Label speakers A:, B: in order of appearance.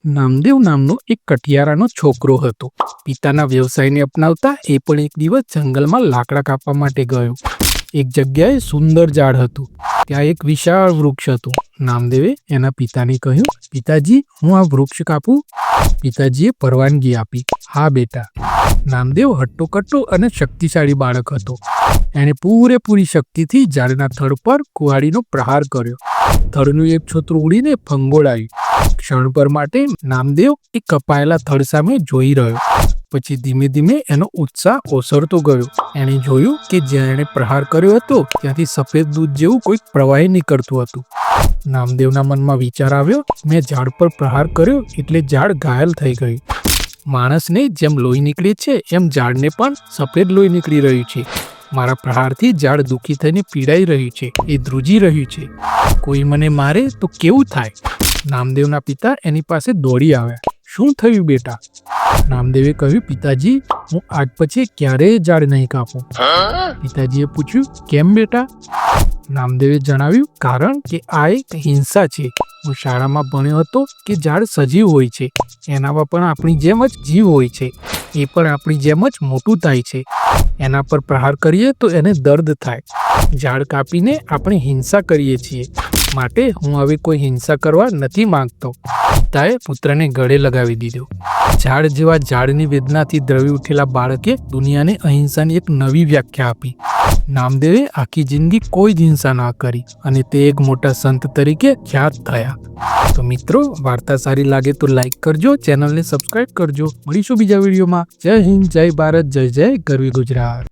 A: નામદેવ નામનો એક કઠિયારાનો છોકરો હતો. પિતાના વ્યવસાયને અપનાવતા એ પણ એક દિવસ જંગલમાં લાકડા કાપવા માટે ગયો. એક જગ્યાએ સુંદર ઝાડ હતું. ત્યાં એક વિશાળ વૃક્ષ હતું. નામદેવે એના પિતાને કહ્યું, પિતાજી, હું આ વૃક્ષ કાપું? પિતાજીએ પરવાનગી આપી. હા બેટા. નામદેવ હટ્ટોકટ્ટો અને શક્તિશાળી બાળક હતો. એણે પૂરેપૂરી શક્તિથી ઝાડના થડ પર કુહાડીનો પ્રહાર કર્યો. થડનું એક છોતરું ઉડીને ફંગોળાયું. ક્ષણભર માટે નામદેવ એ કપાયેલા થડ સામે જોઈ રહ્યો. પછી ધીમે ધીમે એનો ઉત્સાહ ઓસરતો ગયો. એણે જોયું કે જ્યાં એણે પ્રહાર કર્યો હતો ત્યાંથી સફેદ દૂધ જેવું કોઈક પ્રવાહી નીકળતું હતું. નામદેવના મનમાં વિચાર આવ્યો, મેં ઝાડ પર પ્રહાર કર્યો એટલે ઝાડ ઘાયલ થઈ ગયું. માણસને જેમ લોહી નીકળે છે એમ ઝાડને પણ સફેદ લોહી નીકળી રહ્યું છે. મારા પ્રહારથી ઝાડ દુઃખી થઈને પીડાઈ રહ્યું છે, એ ધ્રુજી રહ્યું છે. કોઈ મને મારે તો કેવું થાય? નામદેવના પિતા એની પાસે દોડી આવ્યા. શું થયું બેટા? નામદેવે કહ્યું, પિતાજી, હું આજ પછી ક્યારેય ઝાડ નહીં કાપું. પિતાજીએ પૂછ્યું, કેમ બેટા? નામદેવે જણાવ્યું, કારણ કે આ એક હિંસા છે. હું શાળામાં ભણ્યો હતો કે ઝાડ સજીવ હોય છે, એનામાં પણ આપણી જેમ જ જીવ હોય છે. એ પણ આપણી જેમ જ મોટું થાય છે. એના પર પ્રહાર કરીએ તો એને દર્દ થાય. ઝાડ કાપીને આપણે હિંસા કરીએ છીએ. માટે હું હવે કોઈ હિંસા કરવા નથી માંગતો. પિતાએ પુત્રને ગળે લગાવી દીધો. ઝાડ જેવા ઝાડની વેદનાથી દ્રવી ઉઠેલા બાળકે દુનિયાને અહિંસાની એક નવી વ્યાખ્યા આપી. નામદેવે આખી જિંદગી કોઈ જ હિંસા ના કરી અને તે એક મોટા સંત તરીકે ખ્યાત થયા. તો મિત્રો, વાર્તા સારી લાગે તો લાઈક કરજો, ચેનલને સબસ્ક્રાઈબ કરજો. મળીશું બીજા વિડીયોમાં. જય હિન્દ, જય ભારત, જય જય ગરવી ગુજરાત.